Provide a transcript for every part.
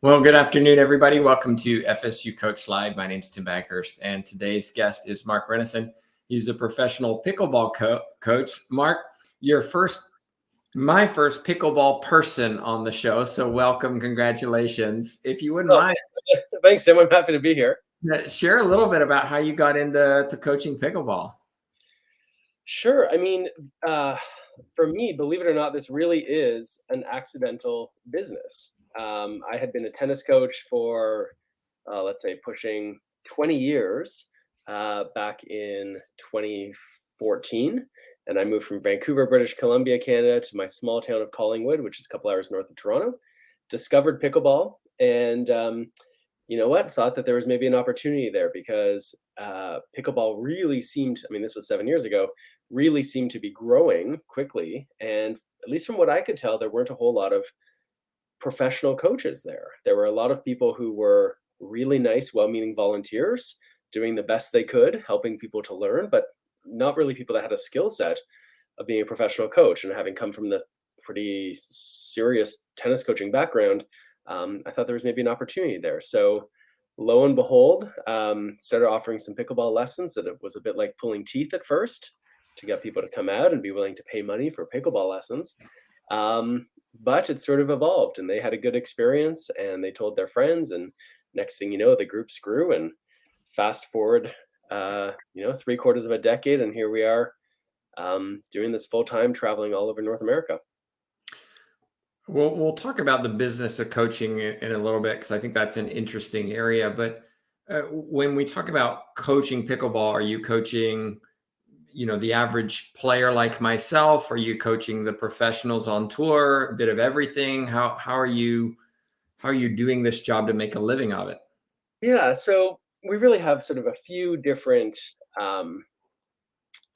Well, good afternoon, everybody. Welcome to FSU Coach Live. My name is Tim Baghurst, and today's guest is Mark Renneson. He's a professional pickleball coach. Mark, my first pickleball person on the show, so welcome, congratulations. If you wouldn't Oh, mind, thanks, Sam. I'm happy to be here. share a little bit about how you got into coaching pickleball. Sure. Uh, for me, believe it or not, this really is an accidental business. I had been a tennis coach for, let's say, pushing 20 years back in 2014. And I moved from Vancouver, British Columbia, Canada, to my small town of Collingwood, which is a couple hours north of Toronto. Discovered pickleball, and you know what? Thought that there was maybe an opportunity there because pickleball really seemed, this was 7 years ago, really seemed to be growing quickly. And at least from what I could tell, there weren't a whole lot of professional coaches there. There were a lot of people who were really nice, well meaning volunteers doing the best they could, helping people to learn, but not really people that had a skill set of being a professional coach. And having come from the pretty serious tennis coaching background, I thought there was maybe an opportunity there. So lo and behold, started offering some pickleball lessons. That it was a bit like pulling teeth at first to get people to come out and be willing to pay money for pickleball lessons. Um, but it sort of evolved, and they had a good experience, and they told their friends, and next thing you know, the groups grew. And fast forward, 3/4 of a decade, and here we are, doing this full time, traveling all over North America. We'll talk about the business of coaching in a little bit because I think that's an interesting area. But when we talk about coaching pickleball, are you coaching, the average player like myself? Are you coaching the professionals on tour? A bit of everything. How are you doing this job to make a living of it? Yeah, so we really have sort of um,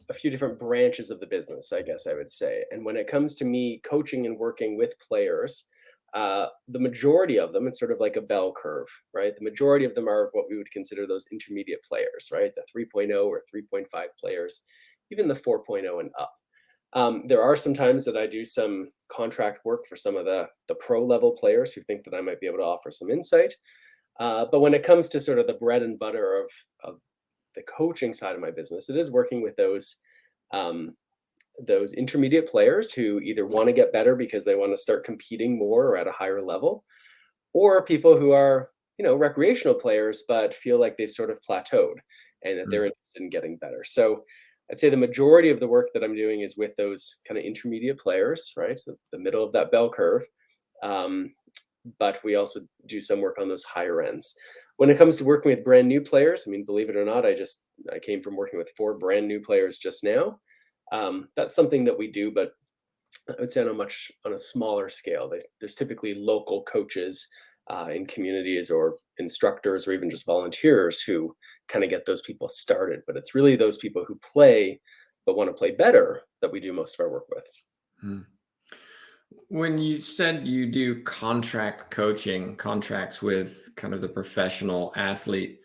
a few different branches of the business, I guess I would say. And when it comes to me coaching and working with players, the majority of them, it's sort of like a bell curve, right? The majority of them are what we would consider those intermediate players, right? The 3.0 or 3.5 players, even the 4.0 and up. There are some times that I do some contract work for some of the pro level players who think that I might be able to offer some insight. But when it comes to sort of the bread and butter of the coaching side of my business, it is working with um, those intermediate players who either want to get better because they want to start competing more or at a higher level, or people who are, recreational players but feel like they've sort of plateaued and that they're interested in getting better. So I'd say the majority of the work that I'm doing is with those kind of intermediate players, right? So the middle of that bell curve. Um, but we also do some work on those higher ends. When it comes to working with brand new players, believe it or not, I came from working with 4 brand new players just now. That's something that we do, but I would say on a smaller scale. There's typically local coaches in communities, or instructors, or even just volunteers who kind of get those people started. But it's really those people who play but want to play better that we do most of our work with. Mhm. When you said you do contracts with kind of the professional athlete,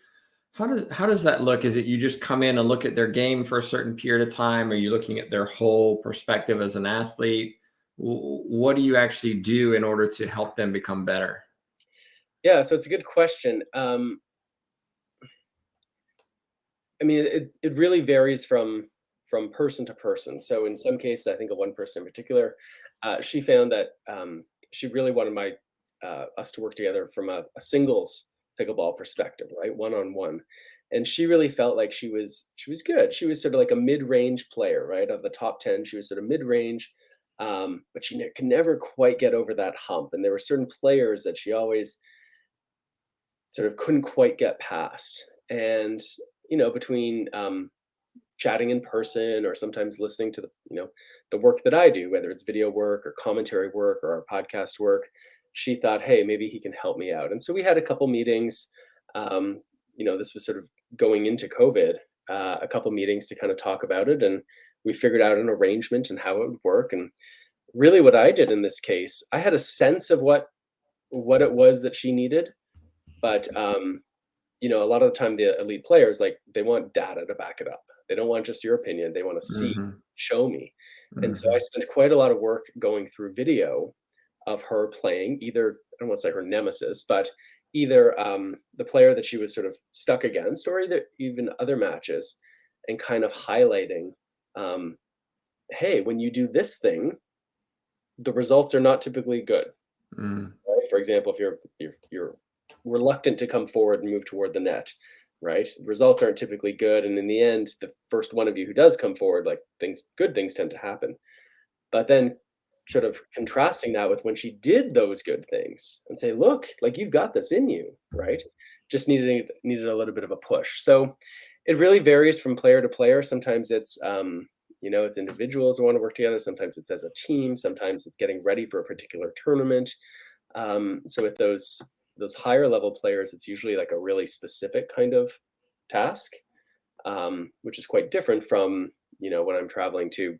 how does that look? Is it you just come in and look at their game for a certain period of time? Are you looking at their whole perspective as an athlete? What do you actually do in order to help them become better? Yeah, so it's a good question. It really varies from person to person. So in some cases, I think of one person in particular, she found that she really wanted my us to work together from a singles pickleball perspective, right, one on one. And she really felt like she was good. She was sort of like a mid range player, right? Of the top 10, she was sort of mid range, but she could never quite get over that hump. And there were certain players that she always sort of couldn't quite get past. And between chatting in person, or sometimes listening to the work that I do, whether it's video work or commentary work or our podcast work, she thought, hey, maybe he can help me out. And so we had a couple meetings. Um, this was sort of going into COVID, a couple meetings to kind of talk about it, and we figured out an arrangement and how it would work. And really, what I did in this case, I had a sense of what it was that she needed, but a lot of the time the elite players, like, they want data to back it up. They don't want just your opinion. They want to see, Hmm. show me. And so I Hmm. spent quite a lot of work going through video of her playing, either don't want to say her nemesis, but either the player that she was sort of stuck against, or either even other matches, and kind of highlighting, um, hey, when you do this thing, the results are not typically good. Mm, Right? For example, if you're reluctant to come forward and move toward the net, right? Results aren't typically good, and in the end, the first one of you who does come forward, like good things tend to happen. But then sort of contrasting that with when she did those good things and say, look, like you've got this in you, right? Just needed a little bit of a push. So it really varies from player to player. Sometimes it's it's individuals who want to work together. Sometimes it's as a team. Sometimes it's getting ready for a particular tournament. So with those higher level players, it's usually like a really specific kind of task, which is quite different from when I'm traveling to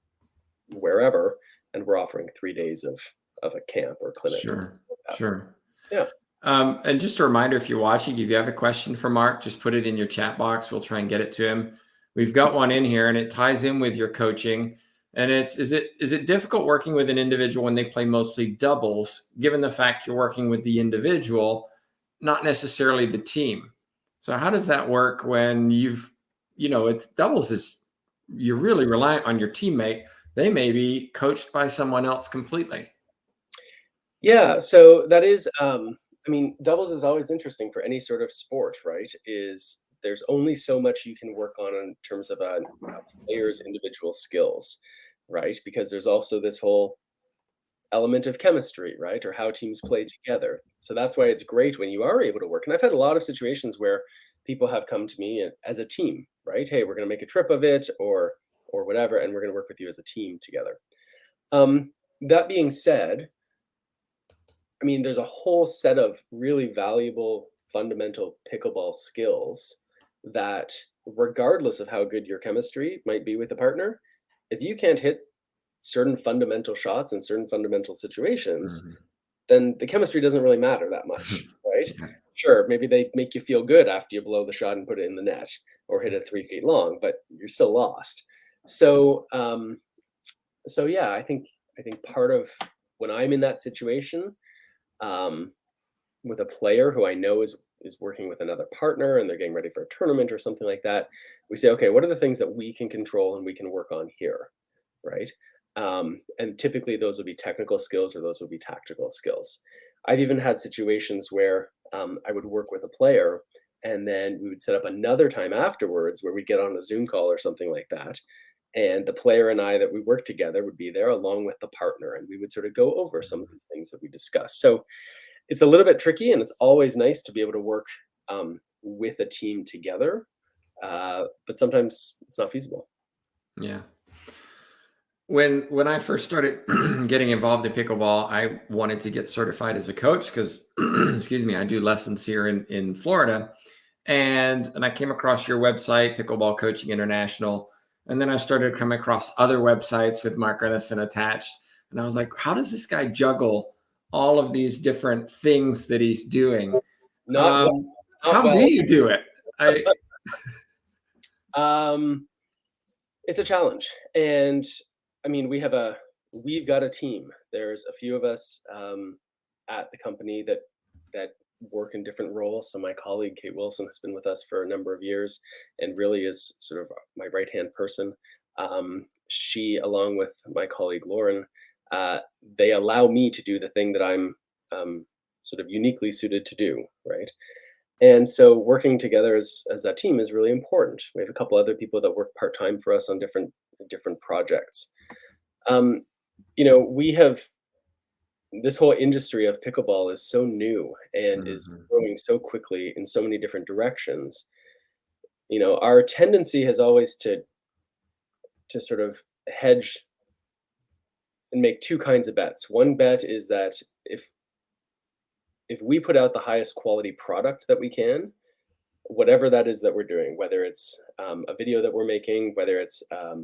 wherever and we're offering 3 days of a camp or clinic. Something sure, like that. sure. Yeah. And just a reminder, if you're watching, if you have a question for Mark, just put it in your chat box. We'll try and get it to him. We've got one in here, and it ties in with your coaching. And is it difficult working with an individual when they play mostly doubles, given the fact you're working with the individual, not necessarily the team? So how does that work when it's doubles is you're really reliant on your teammate. They may be coached by someone else completely. Yeah. So that is, I mean, doubles is always interesting for any sort of sport, right? Is there's only so much you can work on in terms of a player's individual skills, right? Because there's also this whole element of chemistry, right? Or how teams play together. So that's why it's great when you are able to work. And I've had a lot of situations where people have come to me as a team, right? Hey, we're going to make a trip of it, or whatever, and we're going to work with you as a team together. That being said, I mean, there's a whole set of really valuable fundamental pickleball skills that, regardless of how good your chemistry might be with a partner, if you can't hit certain fundamental shots in certain fundamental situations, Mhm. then the chemistry doesn't really matter that much, right? Yeah. Sure, maybe they make you feel good after you blow the shot and put it in the net or hit it 3 feet long, but you're still lost. So, so yeah, I think part of when I'm in that situation, um, with a player who I know is working with another partner and they're getting ready for a tournament or something like that, we say, okay, what are the things that we can control and we can work on here, right? And typically those would be technical skills or those would be tactical skills. I've even had situations where I would work with a player and then we would set up another time afterwards where we'd get on a Zoom call or something like that. And the player and I that we worked together would be there along with the partner, and we would sort of go over some of the things that we discussed. So it's a little bit tricky, and it's always nice to be able to work with a team together, but sometimes it's not feasible. Yeah. When I first started getting involved in pickleball, I wanted to get certified as a coach because, excuse me, I do lessons here in Florida, and I came across your website, Pickleball Coaching International, and then I started to come across other websites with Mark Renneson attached, and I was like, how does this guy juggle all of these different things that he's doing? Not well. Um, Not how do well. you do it? I Um, it's a challenge, and I mean, we've got a team. There's a few of us at the company that work in different roles. So my colleague Kate Wilson has been with us for a number of years, and really is sort of my right hand person. She, along with my colleague Lauren, uh, they allow me to do the thing that I'm sort of uniquely suited to do, right? And so working together as that team is really important. We have a couple other people that work part time for us on different projects. Um, we have this whole industry of pickleball is so new and is Mhm. growing so quickly in so many different directions. Our tendency has always to sort of hedge and make two kinds of bets. One bet is that if we put out the highest quality product that we can, whatever that is that we're doing, whether it's a video that we're making, whether it's a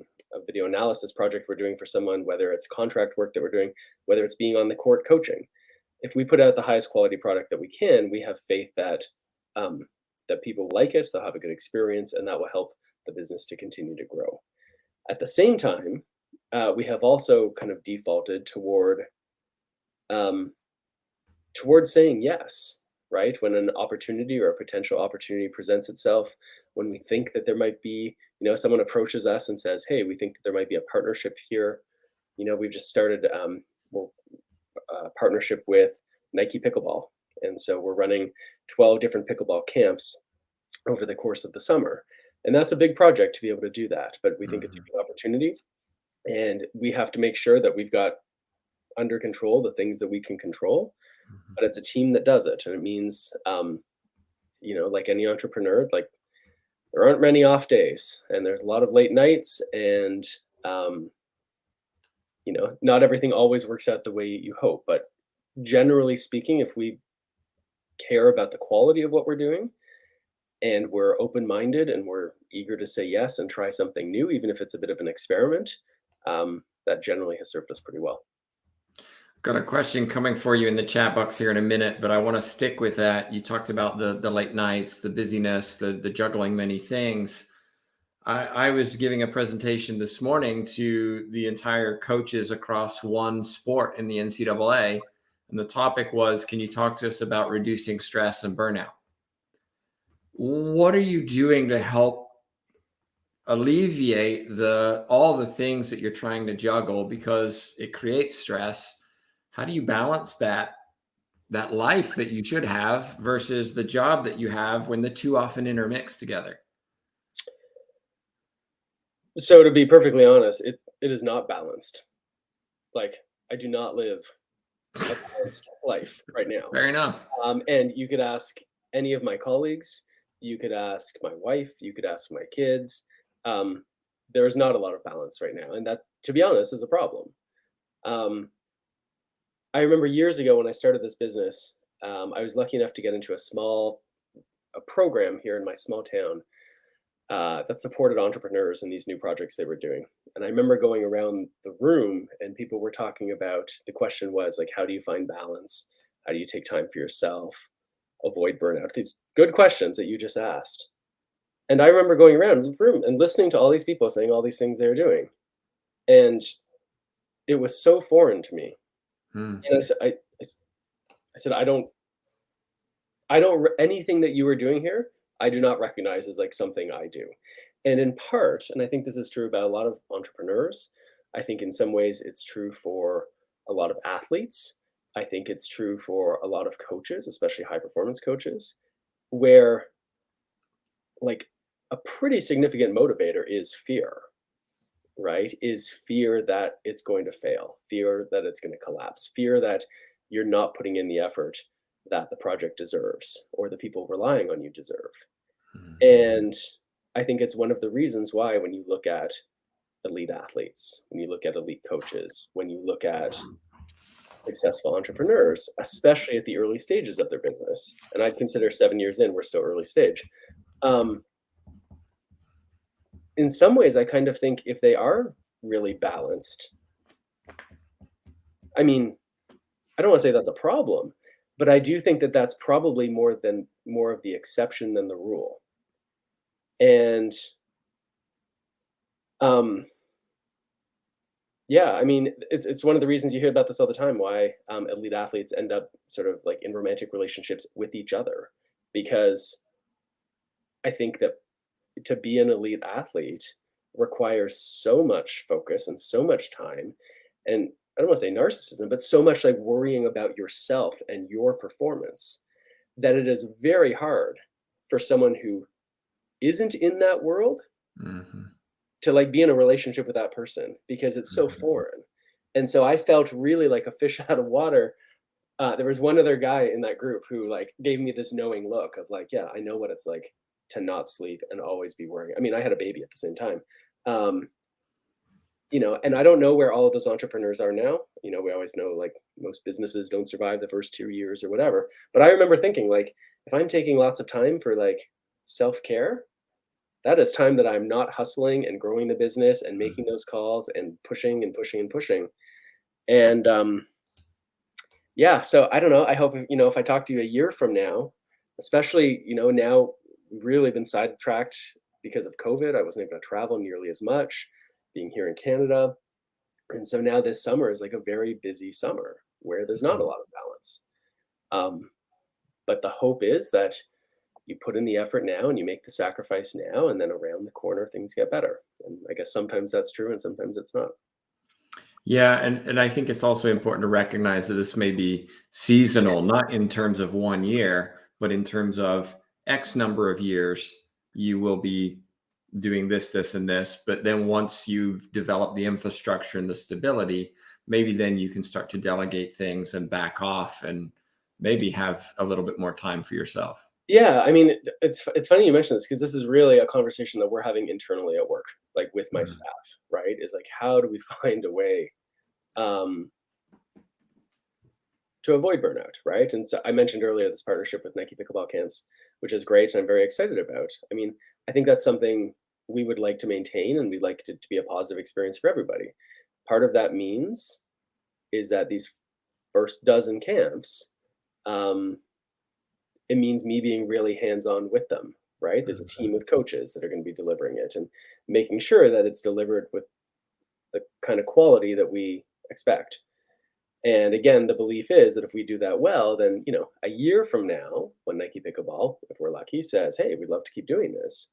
video analysis project we're doing for someone, whether it's contract work that we're doing, whether it's being on the court coaching. If we put out the highest quality product that we can, we have faith um, that people will like it, they'll have a good experience, and that will help the business to continue to grow. At the same time, we have also kind of defaulted toward um, towards saying yes, right? When an opportunity or a potential opportunity presents itself, when we think that there might be, someone approaches us and says, "Hey, we think that there might be a partnership here." We've just started well, a partnership with Nike Pickleball, and so we're running 12 different pickleball camps over the course of the summer, and that's a big project to be able to do that. But we think it's a Mhm. good opportunity, and we have to make sure that we've got under control the things that we can control, Mhm. but it's a team that does it. And it means, like any entrepreneur, like there aren't many off days and there's a lot of late nights and, um, not everything always works out the way you hope. But generally speaking, if we care about the quality of what we're doing and we're open minded and we're eager to say yes and try something new, even if it's a bit of an experiment, that generally has served us pretty well. Got a question coming for you in the chat box here in a minute, but I want to stick with that. You talked about the late nights, the busyness, the juggling many things. I was giving a presentation this morning to the entire coaches across one sport in the NCAA, and the topic was, can you talk to us about reducing stress and burnout? What are you doing to help alleviate the all the things that you're trying to juggle because it creates stress? How do you balance that life that you should have versus the job that you have when the two often intermix together? So to be perfectly honest, it is not balanced. Like I do not live a balanced life right now. Fair enough. And you could ask any of my colleagues, you could ask my wife, you could ask my kids. Um, there's not a lot of balance right now, and that, to be honest, is a problem. Um, I remember years ago when I started this business, I was lucky enough to get into a program here in my small town that supported entrepreneurs in these new projects they were doing. And I remember going around the room and people were talking about the question was like, how do you find balance? How do you take time for yourself? Avoid burnout? These good questions that you just asked. And I remember going around the room and listening to all these people saying all these things they were doing. And it was so foreign to me. Hmm. And I said, anything that you are doing here, I do not recognize as like something I do. And in part, and I think this is true about a lot of entrepreneurs, I think in some ways it's true for a lot of athletes. I think it's true for a lot of coaches, especially high performance coaches, where like a pretty significant motivator is fear, right? Is fear that it's going to fail, fear that it's going to collapse, fear that you're not putting in the effort that the project deserves or the people relying on you deserve. Mhm. And I think it's one of the reasons why when you look at elite athletes, when you look at elite coaches, when you look at successful entrepreneurs, especially at the early stages of their business, and I'd consider 7 years in, we're still early stage. Um, in some ways, I kind of think if they are really balanced, I mean, I don't want to say that's a problem, but I do think that that's probably more of the exception than the rule. And um, yeah, I mean, it's one of the reasons you hear about this all the time, why, elite athletes end up sort of, like, in romantic relationships with each other, because I think that to be an elite athlete requires so much focus and so much time, and I don't wanna say narcissism, but so much, like, worrying about yourself and your performance, that it is very hard for someone who isn't in that world Mhm. to like be in a relationship with that person because it's so Mhm. foreign. And so I felt really like a fish out of water. There was one other guy in that group who like gave me this knowing look of like, yeah, I know what it's like to not sleep and always be worrying. I mean, I had a baby at the same time. Um, and I don't know where all of those entrepreneurs are now. We always know like most businesses don't survive the first 2 years or whatever. But I remember thinking like, if I'm taking lots of time for like self-care, that is time that I'm not hustling and growing the business and making Mhm. those calls and pushing and pushing and pushing. And yeah, so I don't know. I hope if I talk to you a year from now, especially now we've really been sidetracked because of COVID. I wasn't able to travel nearly as much, being here in Canada, and so now this summer is like a very busy summer where there's not a Mhm. lot of balance. Um, but the hope is that you put in the effort now and you make the sacrifice now, and then around the corner things get better. And I guess sometimes that's true and sometimes it's not. Yeah, and I think it's also important to recognize that this may be seasonal, not in terms of 1 year, but in terms of X number of years, you will be doing this, this, and this. But then once you've developed the infrastructure and the stability, maybe then you can start to delegate things and back off and maybe have a little bit more time for yourself. Yeah, I mean, it's funny you mention this because this is really a conversation that we're having internally at work, like with my Mm. staff, right? Is like, how do we find a way um, to avoid burnout, right? And so I mentioned earlier this partnership with Nike Pickleball Camps, which is great and I'm very excited about. I mean, I think that's something we would like to maintain and we'd like it to be a positive experience for everybody. Part of that means is that these first dozen camps, um, it means me being really hands-on with them, right? There's a Mhm. team of coaches that are going to be delivering it and making sure that it's delivered with the kind of quality that we expect. And again, the belief is that if we do that well, then a year from now, when Nike Pickleball, if we're lucky, says, "Hey, we'd love to keep doing this,"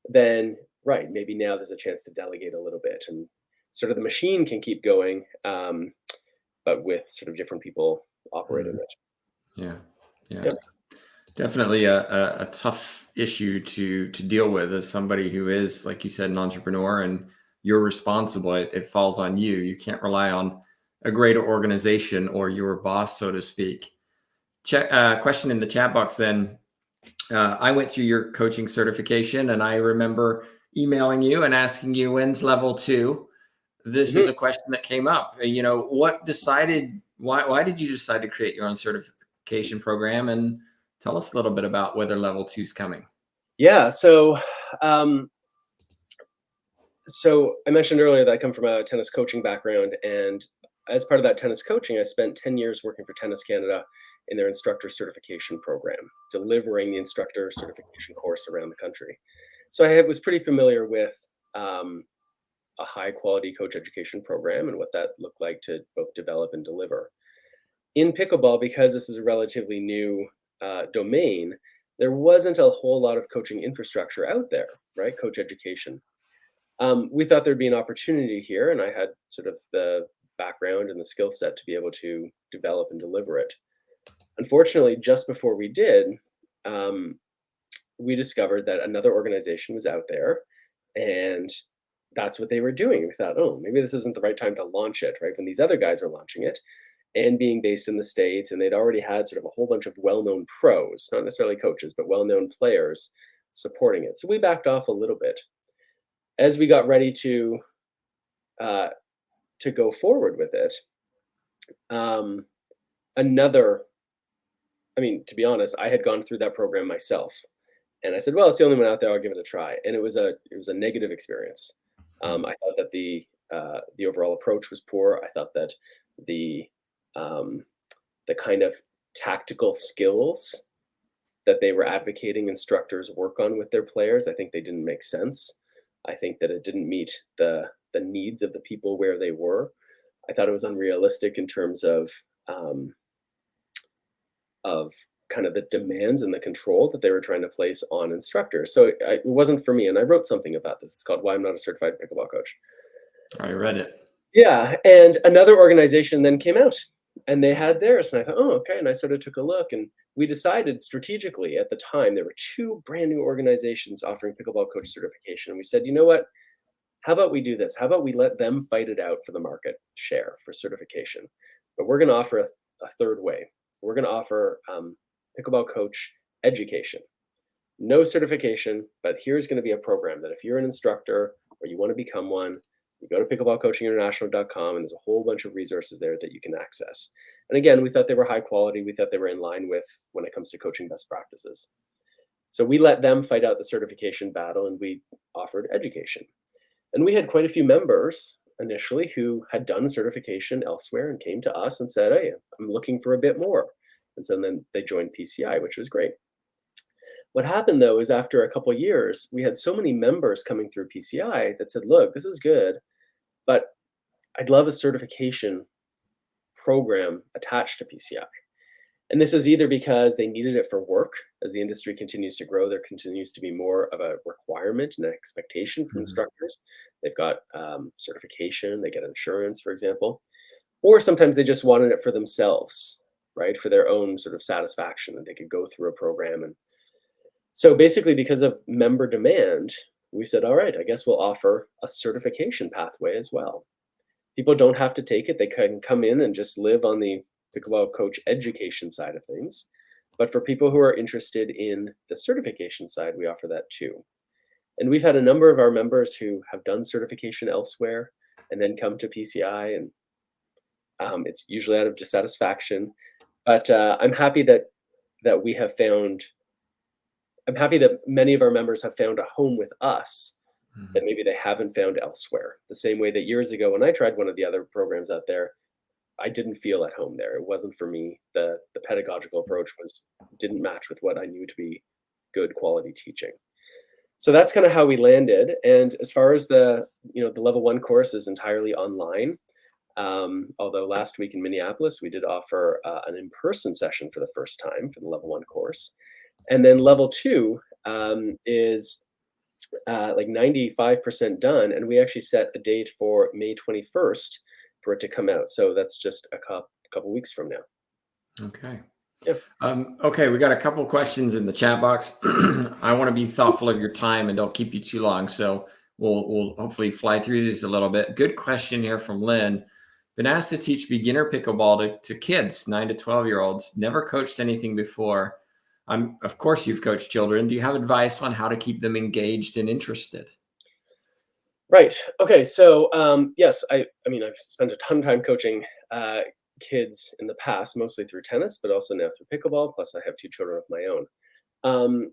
then right, maybe now there's a chance to delegate a little bit, and sort of the machine can keep going, but with sort of different people operating Mhm. it. Yeah. Yeah. Yep. Definitely a tough issue to deal with as somebody who is, like you said, an entrepreneur and you're responsible. It falls on you. You can't rely on a greater organization or your boss, so to speak. Question in the chat box then. I went through your coaching certification and I remember emailing you and asking you when's level two. This is Mhm. a question that came up. Why did you decide to create your own certification program? And tell us a little bit about whether level two is coming. Yeah. Um, so I mentioned earlier that I come from a tennis coaching background, and as part of that tennis coaching, I spent 10 years working for Tennis Canada in their instructor certification program, delivering the instructor certification course around the country. So was pretty familiar with um, a high quality coach education program and what that looked like to both develop and deliver. In pickleball, because this is a relatively new domain, there wasn't a whole lot of coaching infrastructure out there, right? Coach education. We thought there'd be an opportunity here, and I had sort of the background and the skill set to be able to develop and deliver it. Unfortunately, just before we did, um, we discovered that another organization was out there, and that's what they were doing. We thought, oh, maybe this isn't the right time to launch it, right? When these other guys are launching it, and being based in the States, and they'd already had sort of a whole bunch of well known pros, not necessarily coaches, but well known players supporting it. So we backed off a little bit. As we got ready uh, to go forward with it, um, another, I mean, to be honest, I had gone through that program myself, and I said, "Well, it's the only one out there. I'll give it a try." And it was a negative experience. I thought that the overall approach was poor. I thought that the um, the kind of tactical skills that they were advocating instructors work on with their players, I think they didn't make sense. I think that it didn't meet the needs of the people where they were. I thought it was unrealistic in terms um, of kind of the demands and the control that they were trying to place on instructors. So it wasn't for me. And I wrote something about this. It's called "Why I'm Not a Certified Pickleball Coach." I read it. Yeah, and another organization then came out and they had theirs. And I thought, oh, okay. And I sort of took a look and we decided strategically at the time there were two brand new organizations offering pickleball coach certification. And we said, you know what? How about we do this? How about we let them fight it out for the market share for certification? But we're going to offer a third way. We're going to offer pickleball coach education. No certification, but here's going to be a program that if you're an instructor or you want to become one, you go to pickleballcoachinginternational.com and there's a whole bunch of resources there that you can access. And again, we thought they were high quality. We thought they were in line with when it comes to coaching best practices. So we let them fight out the certification battle and we offered education. And we had quite a few members initially who had done certification elsewhere and came to us and said, "Hey, I'm looking for a bit more." And so then they joined PCI, which was great. What happened though is after a couple of years, we had so many members coming through PCI that said, "Look, this is good, but I'd love a certification program attached to PCI." And this is either because they needed it for work. As the industry continues to grow, there continues to be more of a requirement and an expectation from Mhm. instructors. They've got certification, they get insurance, for example, or sometimes they just wanted it for themselves, right? For their own sort of satisfaction that they could go through a program. And so basically, because of member demand, we said, all right, I guess we'll offer a certification pathway as well. People don't have to take it. They can come in and just live on the pickleball coach education side of things. But for people who are interested in the certification side, we offer that too. And we've had a number of our members who have done certification elsewhere and then come to PCI, and it's usually out of dissatisfaction. But that we have found. I'm happy that many of our members have found a home with us that Mhm. maybe they haven't found elsewhere. The same way that years ago when I tried one of the other programs out there, I didn't feel at home there. It wasn't for me. The pedagogical approach was didn't match with what I knew to be good quality teaching. So that's kind of how we landed. And as far as the level one course is entirely online. Although last week in Minneapolis, we did offer an in-person session for the first time for the level one course. And then level two is like 95% done. And we actually set a date for May 21st for it to come out. So that's just a couple weeks from now. Okay. Yeah. Okay, we got a couple questions in the chat box. I want to be thoughtful of your time and don't keep you too long, so we'll hopefully fly through these a little bit. Good question here from Lynn. Been asked to teach beginner pickleball to kids, 9 to 12-year-olds. Never coached anything before. Of course, you've coached children. Do you have advice on how to keep them engaged and interested? Right. Okay. So yes, I mean I've spent a ton of time coaching kids in the past, mostly through tennis, but also now through pickleball. Plus, I have two children of my own. Um,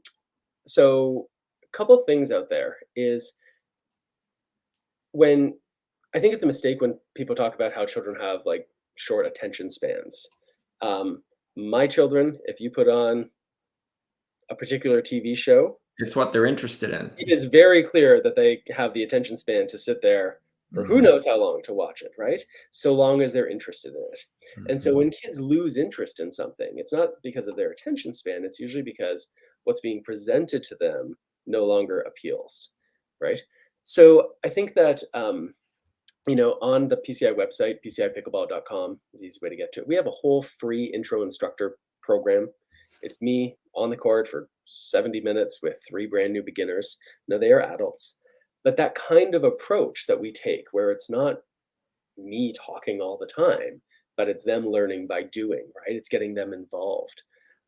so a couple things out there is when I think it's a mistake when people talk about how children have like short attention spans. Um, my children, if you put on a particular TV show, It's what they're interested in. it is very clear that they have the attention span to sit there for who Mhm, knows how long to watch it, right? So long as they're interested in it. And so mhm. when kids lose interest in something, it's not because of their attention span, it's usually because what's being presented to them no longer appeals, right? So I think that on the PCI website, pcipickleball.com is the easy way to get to it. We have a whole free intro instructor program. It's me on the court for 70 minutes with three brand new beginners. Now they are adults, but that kind of approach that we take, where it's not me talking all the time, but it's them learning by doing, right? It's getting them involved.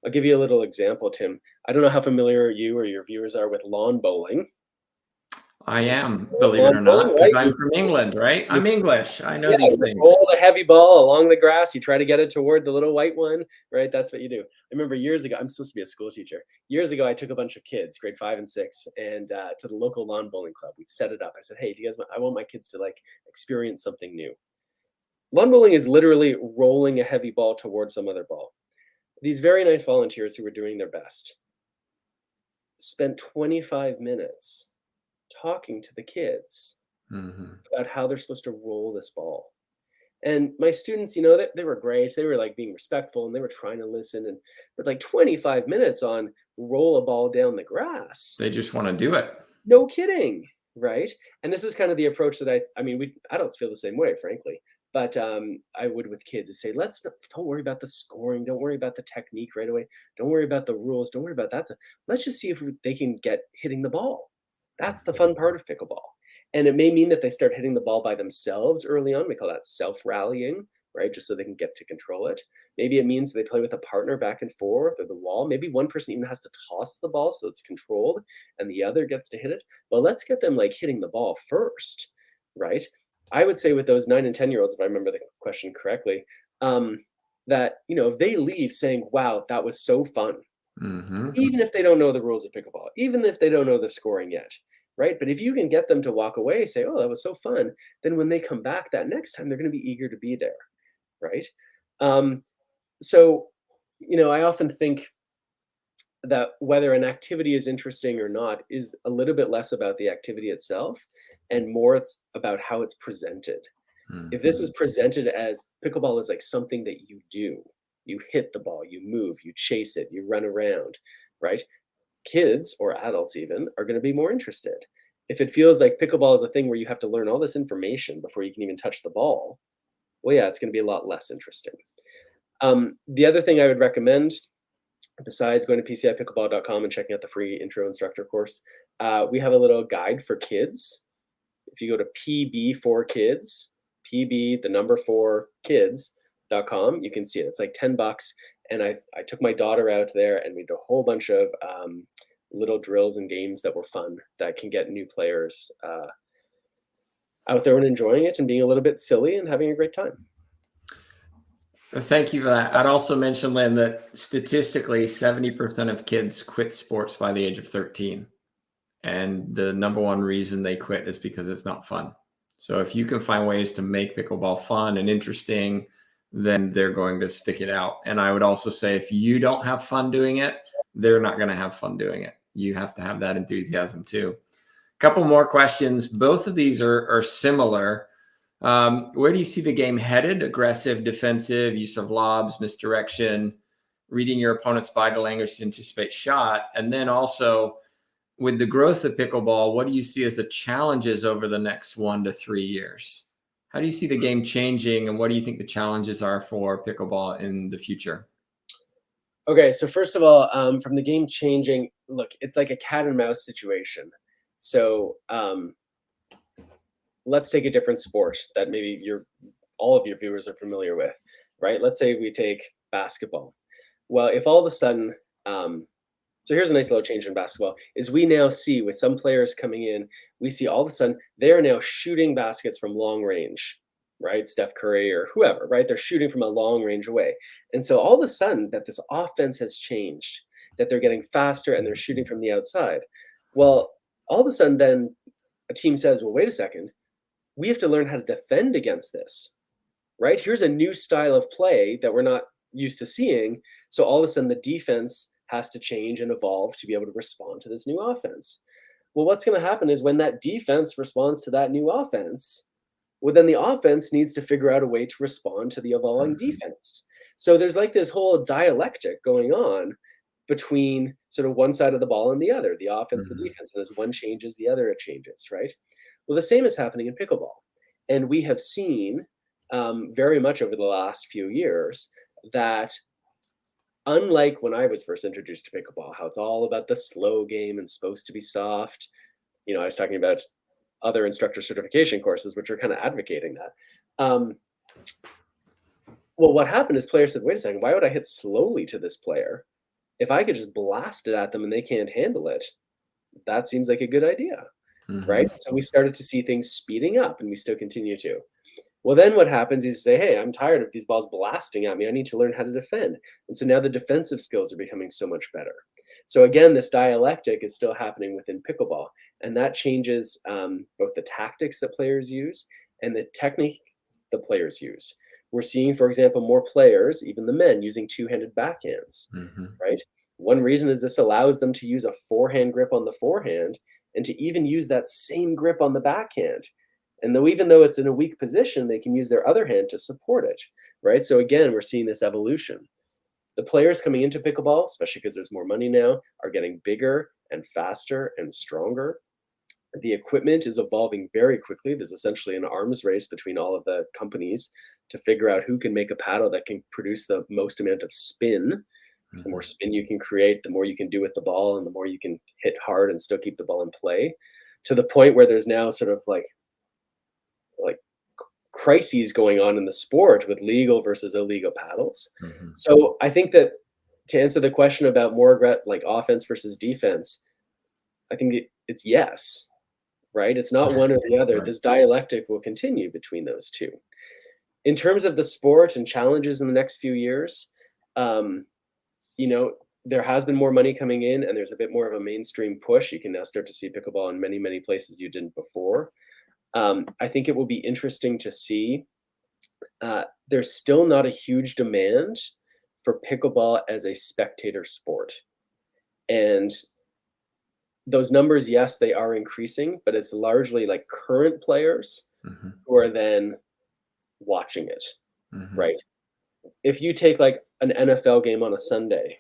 I'll give you a little example, Tim. I don't know how familiar you or your viewers are with lawn bowling. I am, With believe it lawn or bowling, not, because right? I'm from England, right? I'm English. I know Yeah, these you things. roll the heavy ball along the grass, you try to get it toward the little white one, right? That's what you do. I remember years ago, I'm supposed to be a school teacher. Years ago, I took a bunch of kids, grade 5 and 6, and to the local lawn bowling club. We'd set it up. I said, "Hey, do you guys want, I want my kids to like experience something new." Lawn bowling is literally rolling a heavy ball towards some other ball. These very nice volunteers who were doing their best spent 25 minutes talking to the kids Mhm. about how they're supposed to roll this ball. And my students, they were great. They were like being respectful and they were trying to listen. And but like 25 minutes on roll a ball down the grass. They just wanna do it. No kidding. Right. And this is kind of the approach that I mean, we adults feel the same way, frankly. But I would with kids is say, don't worry about the scoring. Don't worry about the technique right away. Don't worry about the rules. Don't worry about that. Let's just see if they can get hitting the ball. That's the fun part of pickleball. And it may mean that they start hitting the ball by themselves early on. We call that self-rallying, right? Just so they can get to control it. Maybe it means they play with a partner back and forth or the wall. Maybe one person even has to toss the ball so it's controlled and the other gets to hit it. But let's get them like hitting the ball first, right? I would say with those 9 and 10-year-olds, if I remember the question correctly, that if they leave saying, "Wow, that was so fun," Mhm. even if they don't know the rules of pickleball, even if they don't know the scoring yet, right? But if you can get them to walk away, say, "Oh, that was so fun," then when they come back that next time, they're going to be eager to be there, right? Um, so, I often think that whether an activity is interesting or not is a little bit less about the activity itself and more it's about how it's presented. If this Mhm. is presented as pickleball is like something that you do, You hit the ball, you move, you chase it, you run around, right? Kids or adults even are going to be more interested. If it feels like pickleball is a thing where you have to learn all this information before you can even touch the ball, well, yeah, it's going to be a lot less interesting. The other thing I would recommend, besides going to pcipickleball.com and checking out the free intro instructor course, we have a little guide for kids. If you go to PB for Kids, PB, the number 4 kids.com, you can see it. It's like $10. And I took my daughter out there and we did a whole bunch of little drills and games that were fun that can get new players out there and enjoying it and being a little bit silly and having a great time. Thank you for that. I'd also mention, Lynn, that statistically 70% of kids quit sports by the age of 13. And the number one reason they quit is because it's not fun. So if you can find ways to make pickleball fun and interesting, then they're going to stick it out. And I would also say, if you don't have fun doing it, they're not going to have fun doing it. You have to have that enthusiasm too. A couple more questions. Both of these are similar. Where do you see the game headed? Aggressive, defensive, use of lobs, misdirection, reading your opponent's body language to anticipate shot. And then also, with the growth of pickleball, what do you see as the challenges over the next 1 to 3 years? How do you see the game changing, and what do you think the challenges are for pickleball in the future? Okay, so first of all, from the game changing, look, it's like a cat and mouse situation. So let's take a different sport that maybe all of your viewers are familiar with, right? Let's say we take basketball. Well, if all of a sudden, so here's a nice little change in basketball, is we now see with some players coming in, we see all of a sudden they're now shooting baskets from long range, right? Steph Curry or whoever, right? They're shooting from a long range away. And so all of a sudden that this offense has changed, that they're getting faster and they're shooting from the outside. Well, all of a sudden then a team says, well, wait a second, we have to learn how to defend against this, right? Here's a new style of play that we're not used to seeing. So all of a sudden the defense has to change and evolve to be able to respond to this new offense. Well, what's going to happen is when that defense responds to that new offense, well, then the offense needs to figure out a way to respond to the evolving defense. So there's like this whole dialectic going on between sort of one side of the ball and the other, the offense, the defense. And as one changes, the other it changes, right? Well, the same is happening in pickleball. And we have seen very much over the last few years that, unlike when I was first introduced to pickleball, how it's all about the slow game and supposed to be soft. You know, I was talking about other instructor certification courses, which are kind of advocating that. Well, what happened is players said, wait a second, why would I hit slowly to this player? If I could just blast it at them and they can't handle it, that seems like a good idea, right? So we started to see things speeding up, and we still continue to. Well, then what happens is you say, hey, I'm tired of these balls blasting at me. I need to learn how to defend. And so now the defensive skills are becoming so much better. So again, this dialectic is still happening within pickleball. And that changes both the tactics that players use and the technique the players use. We're seeing, for example, more players, even the men, using two-handed backhands, right? One reason is this allows them to use a forehand grip on the forehand and to even use that same grip on the backhand. And even though it's in a weak position, they can use their other hand to support it, right? So again, we're seeing this evolution. The players coming into pickleball, especially because there's more money now, are getting bigger and faster and stronger. The equipment is evolving very quickly. There's essentially an arms race between all of the companies to figure out who can make a paddle that can produce the most amount of spin. Because the more spin you can create, the more you can do with the ball, and the more you can hit hard and still keep the ball in play, to the point where there's now sort of like crises going on in the sport with legal versus illegal paddles. So I think that to answer the question about more like offense versus defense, I think it's yes, right? It's not one or the other. Right. This dialectic will continue between those two. In terms of the sport and challenges in the next few years, you know, there has been more money coming in, and there's a bit more of a mainstream push. You can now start to see pickleball in many, many places you didn't before. I think it will be interesting to see. There's still not a huge demand for pickleball as a spectator sport. And those numbers, yes, they are increasing, but it's largely like current players who are then watching it, right? If you take like an NFL game on a Sunday,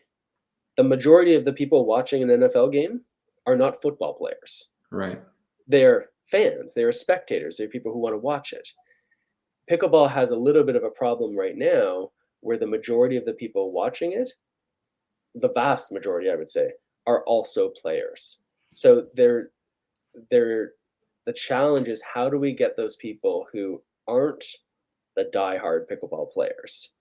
the majority of the people watching an NFL game are not football players. Right. They're fans, they're spectators, they're people who want to watch it. Pickleball has a little bit of a problem right now where the majority of the people watching it, the vast majority, I would say, are also players. So they're the challenge is how do we get those people who aren't the diehard pickleball players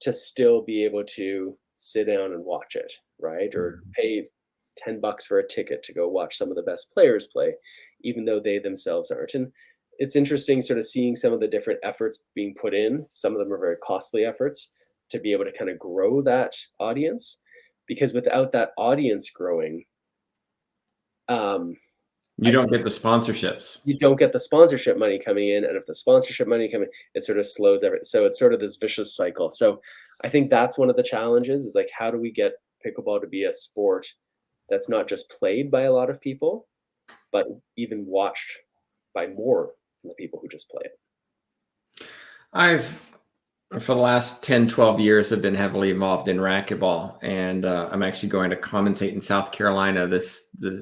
to still be able to sit down and watch it, right? Or Mhm. pay $10 for a ticket to go watch some of the best players play, even though they themselves aren't. And it's interesting sort of seeing some of the different efforts being put in. Some of them are very costly efforts to be able to kind of grow that audience, because without that audience growing, um, You I don't think get the sponsorships. you don't get the sponsorship money coming in, and if the sponsorship money coming, it sort of slows everything. So it's sort of this vicious cycle. So I think that's one of the challenges is like how do we get pickleball to be a sport that's not just played by a lot of people, but even watched by more than the people who just play it. I've for the last 10, 12 years have been heavily involved in racquetball, and I'm actually going to commentate in South Carolina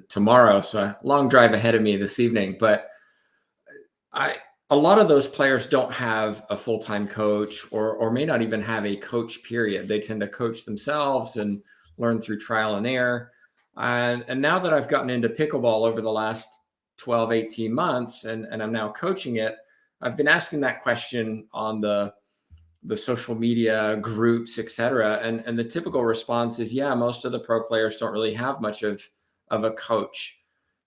tomorrow, so a long drive ahead of me this evening. But I a lot of those players don't have a full-time coach, or may not even have a coach period. They tend to coach themselves and learn through trial and error. And now that I've gotten into pickleball over the last 12, 18 months, and I'm now coaching it, I've been asking that question on the social media groups, et cetera. And the typical response is, yeah, most of the pro players don't really have much of a coach.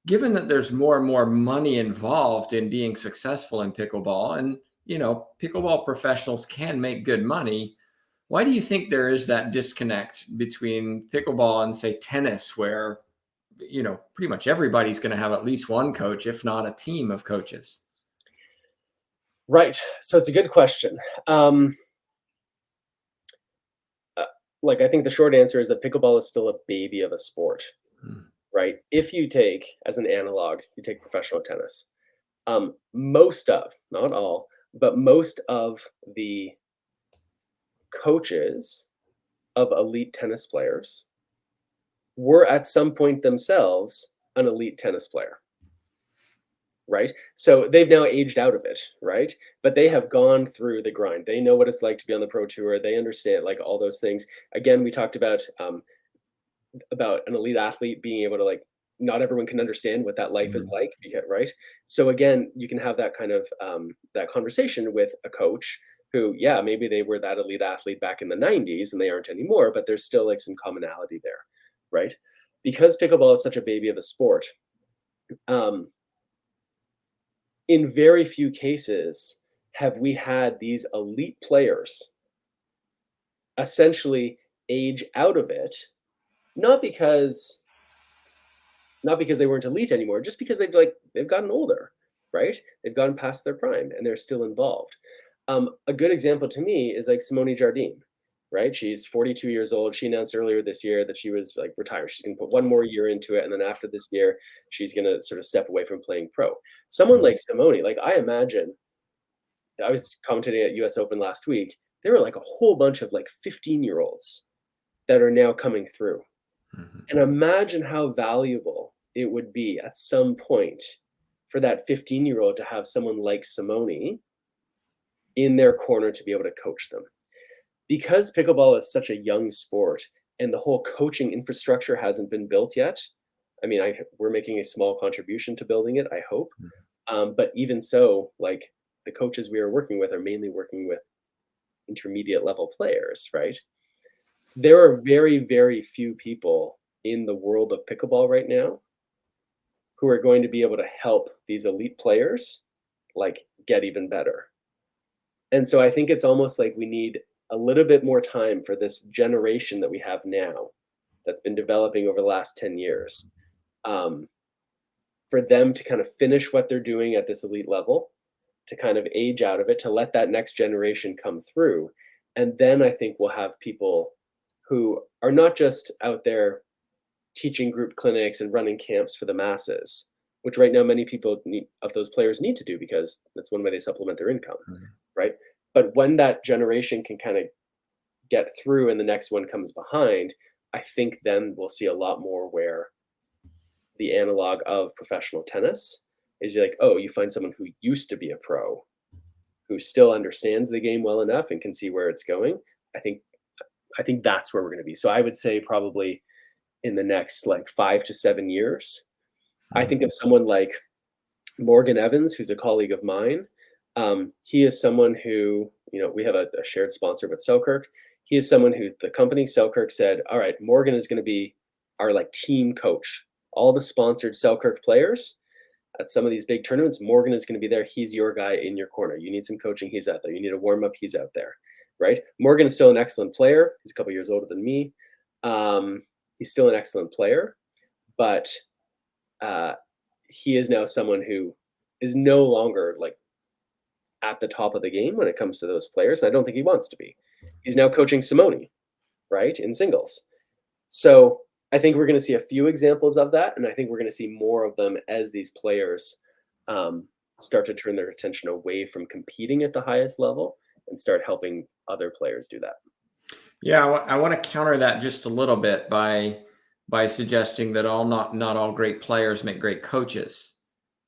Given that there's more and more money involved in being successful in pickleball, and pickleball professionals can make good money, why do you think there is that disconnect between pickleball and, say, tennis, where pretty much everybody's going to have at least one coach, if not a team of coaches? Right. So it's a good question. Uh, like I think the short answer is that pickleball is still a baby of a sport, Hmm. right? If you take as an analog, you take professional tennis. Most of, not all, but most of the coaches of elite tennis players were at some point themselves an elite tennis player, right? So they've now aged out of it, right? But they have gone through the grind. They know what it's like to be on the pro tour. They understand like all those things. Again, we talked about an elite athlete being able to like not everyone can understand what that life is Mhm. like, right? So again, you can have that kind of that conversation with a coach who, yeah, maybe they were that elite athlete back in the 90s and they aren't anymore, but there's still like some commonality there, right? Because pickleball is such a baby of a sport, um, in very few cases have we had these elite players essentially age out of it, not because not because they weren't elite anymore, just because they've gotten older, right? They've gone past their prime and they're still involved. A good example to me is like Simone Jardine, right? She's 42 years old. She announced earlier this year that she was like retired. She's going to put one more year into it, and then after this year, she's going to sort of step away from playing pro. Someone like Simone, like I imagine, I was commentating at U.S. Open last week. There were like a whole bunch of like 15-year-olds that are now coming through, Mhm. and imagine how valuable it would be at some point for that 15-year-old to have someone like Simone in their corner to be able to coach them. Because pickleball is such a young sport and the whole coaching infrastructure hasn't been built yet. I mean, we're making a small contribution to building it, I hope. But even so, like the coaches we are working with are mainly working with intermediate level players, right? There are very, very few people in the world of pickleball right now who are going to be able to help these elite players like get even better. And so I think it's almost like we need a little bit more time for this generation that we have now that's been developing over the last 10 years, um, for them to kind of finish what they're doing at this elite level, to kind of age out of it, to let that next generation come through. And then I think we'll have people who are not just out there teaching group clinics and running camps for the masses, which right now many people of those players need to do because that's one way they supplement their income, Mhm. right? But when that generation can kind of get through and the next one comes behind, I think then we'll see a lot more where the analog of professional tennis is like, oh, you find someone who used to be a pro, who still understands the game well enough and can see where it's going. I think that's where we're going to be. So I would say probably in the next like 5 to 7 years, I think of someone like Morgan Evans, who's a colleague of mine. He is someone who, we have a shared sponsor with Selkirk. He is someone who the company Selkirk said, all right, Morgan is going to be our like team coach. All the sponsored Selkirk players at some of these big tournaments, Morgan is going to be there. He's your guy in your corner. You need some coaching, he's out there. You need a warm up, he's out there, right? Morgan is still an excellent player. He's a couple years older than me. He's still an excellent player, but he is now someone who is no longer like at the top of the game when it comes to those players. And I don't think he wants to be. He's now coaching Simone, right, in singles. So I think we're going to see a few examples of that, and I think we're going to see more of them as these players start to turn their attention away from competing at the highest level and start helping other players do that. Yeah, I want to counter that just a little bit by suggesting that not all great players make great coaches.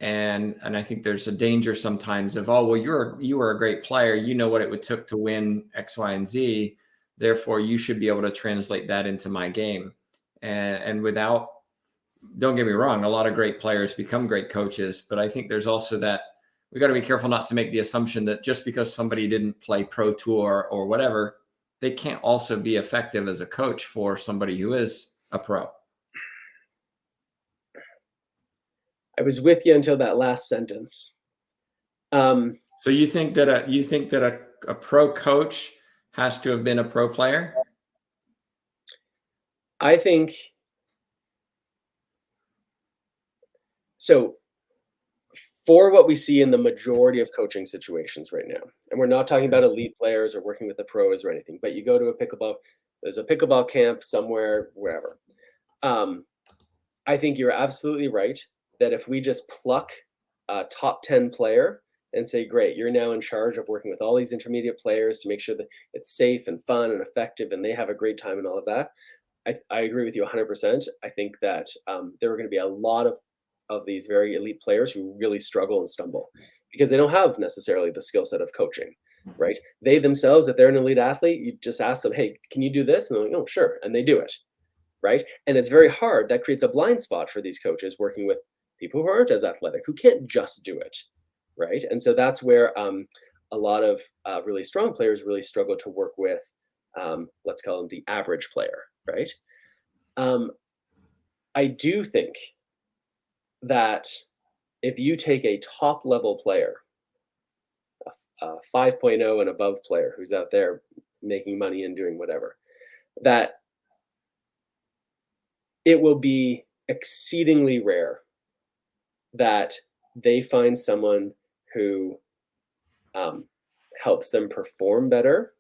And I think there's a danger sometimes of, oh, well, you were a great player. You know what it would took to win X, Y, and Z. Therefore, you should be able to translate that into my game. And without, don't get me wrong, a lot of great players become great coaches. But I think there's also that we got to be careful not to make the assumption that just because somebody didn't play Pro Tour or whatever, they can't also be effective as a coach for somebody who is a pro. I was with you until that last sentence. So you think that a pro coach has to have been a pro player? I think so. For what we see in the majority of coaching situations right now, and we're not talking about elite players or working with the pros or anything, but you go to there's a pickleball camp somewhere, wherever. I think you're absolutely right that if we just pluck a top 10 player and say, great, you're now in charge of working with all these intermediate players to make sure that it's safe and fun and effective and they have a great time and all of that, I agree with you 100%. I think that there are going to be a lot of these very elite players who really struggle and stumble because they don't have necessarily the skill set of coaching, right? They themselves, if they're an elite athlete, you just ask them, hey, can you do this? And they're like, oh, sure. And they do it, right? And it's very hard. That creates a blind spot for these coaches working with people who aren't as athletic, who can't just do it, right? And so that's where a lot of really strong players really struggle to work with, let's call them the average player, right? I do think that if you take a top level player, a 5.0 and above player who's out there making money and doing whatever, that it will be exceedingly rare that they find someone who helps them perform better,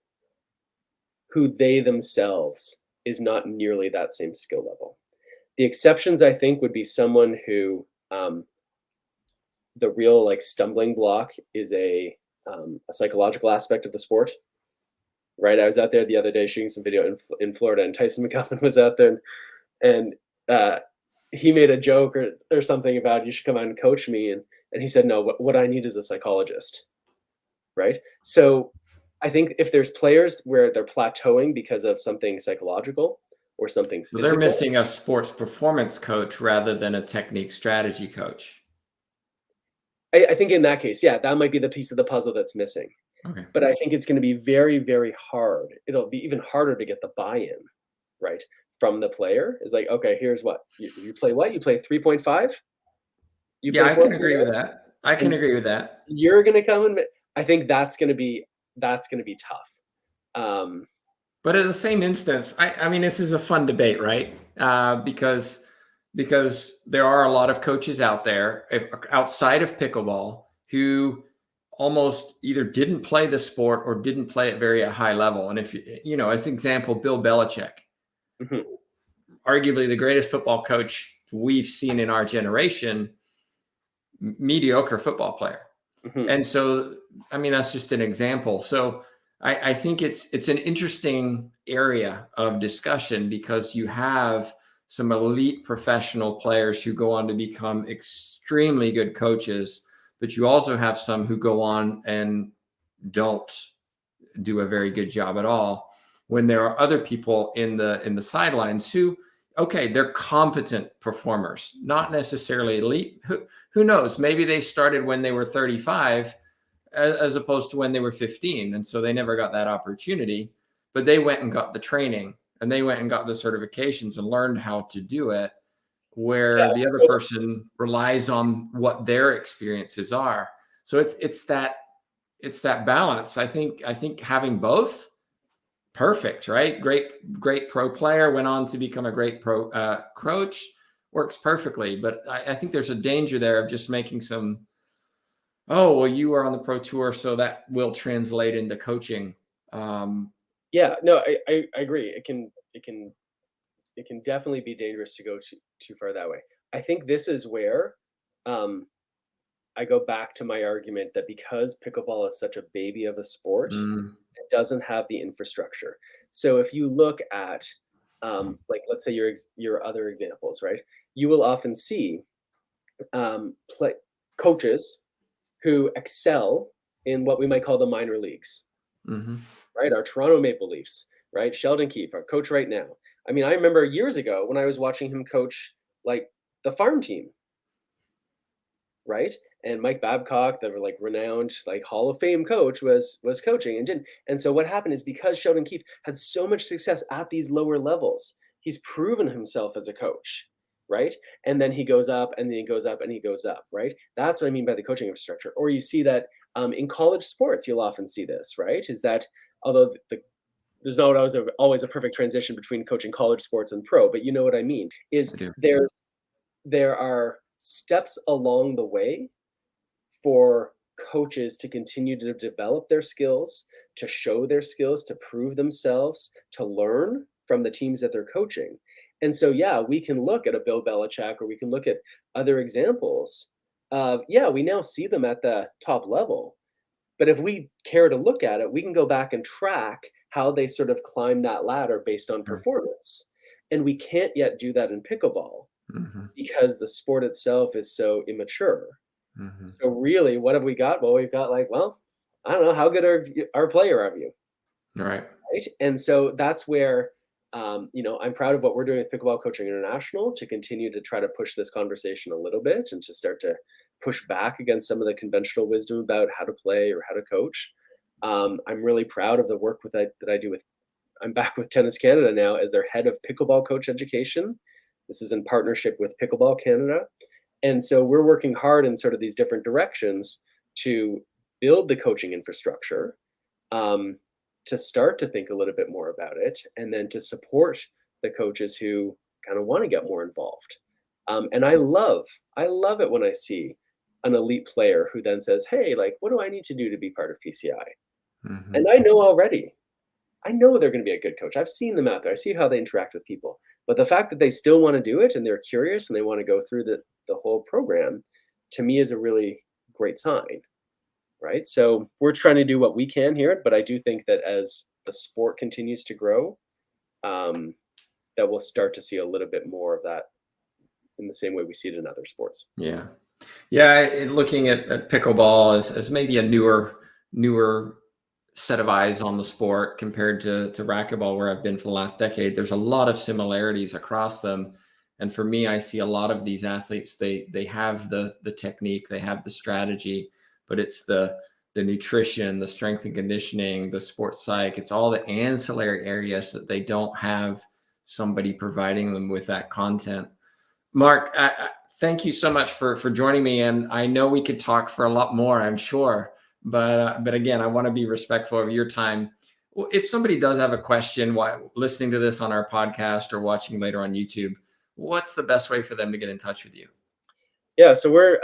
who they themselves is not nearly that same skill level. The exceptions, I think, would be someone who the real like stumbling block is a psychological aspect of the sport, right? I was out there the other day shooting some video in Florida, and Tyson McGuffin was out there, and he made a joke or something about you should come out and coach me, and he said, no, what I need is a psychologist, right? So I think if there's players where they're plateauing because of something psychological or something physical, they're missing a sports performance coach rather than a technique strategy coach. I think in that case, yeah, that might be the piece of the puzzle that's missing. Okay. But I think it's going to be very, very hard. It'll be even harder to get the buy-in, right, from the player. It's like, okay, here's what you play. What you play 3.5? Yeah, I can agree with that. I can agree with that. You're going to come and I think that's going to be tough. But in the same instance, I mean, this is a fun debate, right? Because there are a lot of coaches out there outside of pickleball who almost either didn't play the sport or didn't play at very high level. And if as an example, Bill Belichick, arguably the greatest football coach we've seen in our generation, mediocre football player. And so, I mean, that's just an example. So I think it's an interesting area of discussion because you have some elite professional players who go on to become extremely good coaches, but you also have some who go on and don't do a very good job at all. When there are other people in the sidelines who, okay, they're competent performers, not necessarily elite. Who knows? Maybe they started when they were 35 as opposed to when they were 15. And so they never got that opportunity, but they went and got the training and they went and got the certifications and learned how to do it, Yeah. where the other So person relies on what their experiences are. So it's that balance. I think having both, perfect, right? Great pro player, went on to become a great pro coach, works perfectly. But I think there's a danger there of just making some, oh, well, you are on the pro tour, so that will translate into coaching. Um, yeah, no, I agree. It can definitely be dangerous to go too far that way. I think this is where um, I go back to my argument that because pickleball is such a baby of a sport, mm, it doesn't have the infrastructure. So if you look at like let's say your other examples, right? You will often see play coaches who excel in what we might call the minor leagues, mhm. right? Our Toronto Maple Leafs, right? Sheldon Keefe, our coach right now. I mean, I remember years ago when I was watching him coach like the farm team, right? And Mike Babcock, the like renowned like Hall of Fame coach, was coaching and didn't. And so what happened is because Sheldon Keefe had so much success at these lower levels, he's proven himself as a coach, right? And then he goes up and then he goes up and he goes up, right? That's what I mean by the coaching infrastructure. Or you see that in college sports, you'll often see this, right? Is that although there's not always a perfect transition between coaching college sports and pro, but you know what I mean, I is do. there are steps along the way for coaches to continue to develop their skills, to show their skills, to prove themselves, to learn from the teams that they're coaching. And so, yeah, we can look at a Bill Belichick or we can look at other examples of, yeah, we now see them at the top level. But if we care to look at it, we can go back and track how they sort of climb that ladder based on Mm, performance. And we can't yet do that in pickleball mhm, because the sport itself is so immature. mhm. So really, what have we got? Well, we've got like, well, I don't know, how good are our player are you, All right. right? And so that's where, I'm proud of what we're doing with Pickleball Coaching International to continue to try to push this conversation a little bit and to start to push back against some of the conventional wisdom about how to play or how to coach. I'm really proud of the work that I do with. I'm back with Tennis Canada now as their head of pickleball coach education. This is in partnership with Pickleball Canada. And so we're working hard in sort of these different directions to build the coaching infrastructure, um, to start to think a little bit more about it, and then to support the coaches who kind of want to get more involved. And I love it when I see an elite player who then says, "Hey, like, what do I need to do to be part of PCI?" Mhm. And I know already I know they're going to be a good coach. I've seen them out there. I see how they interact with people. But the fact that they still want to do it and they're curious and they want to go through the whole program, to me is a really great sign, right? So we're trying to do what we can here, but I do think that as the sport continues to grow, um, that we'll start to see a little bit more of that in the same way we see it in other sports. Yeah. Yeah. Looking at pickleball as maybe a newer set of eyes on the sport compared to racquetball, where I've been for the last decade. There's a lot of similarities across them. And for me, I see a lot of these athletes, they have the technique, they have the strategy, but it's the nutrition, the strength and conditioning, the sports psych, it's all the ancillary areas that they don't have somebody providing them with that content. Mark, thank you so much for joining me. And I know we could talk for a lot more, I'm sure. But again, I want to be respectful of your time. Well, if somebody does have a question while listening to this on our podcast or watching later on YouTube, what's the best way for them to get in touch with you? Yeah, so we're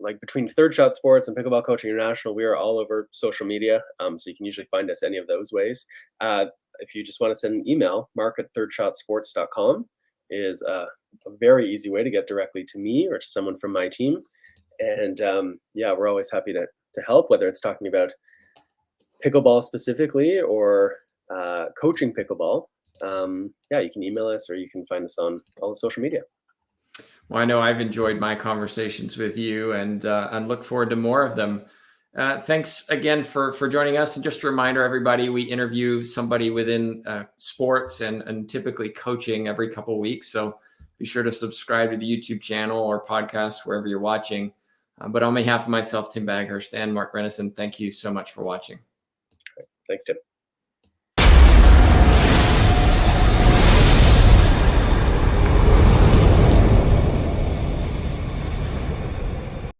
like between Third Shot Sports and Pickleball Coaching International, we are all over social media. So you can usually find us any of those ways. If you just want to send an email, mark@thirdshotsports.com is a very easy way to get directly to me or to someone from my team. And yeah, we're always happy to help, whether it's talking about pickleball specifically, or coaching pickleball, yeah, you can email us or you can find us on all the social media. Well, I know I've enjoyed my conversations with you, and look forward to more of them. Thanks again for joining us. And just a reminder, everybody, we interview somebody within sports and typically coaching every couple of weeks. So be sure to subscribe to the YouTube channel or podcast wherever you're watching. But on behalf of myself, Tim Baghurst, and Mark Renneson, thank you so much for watching. Thanks, Tim.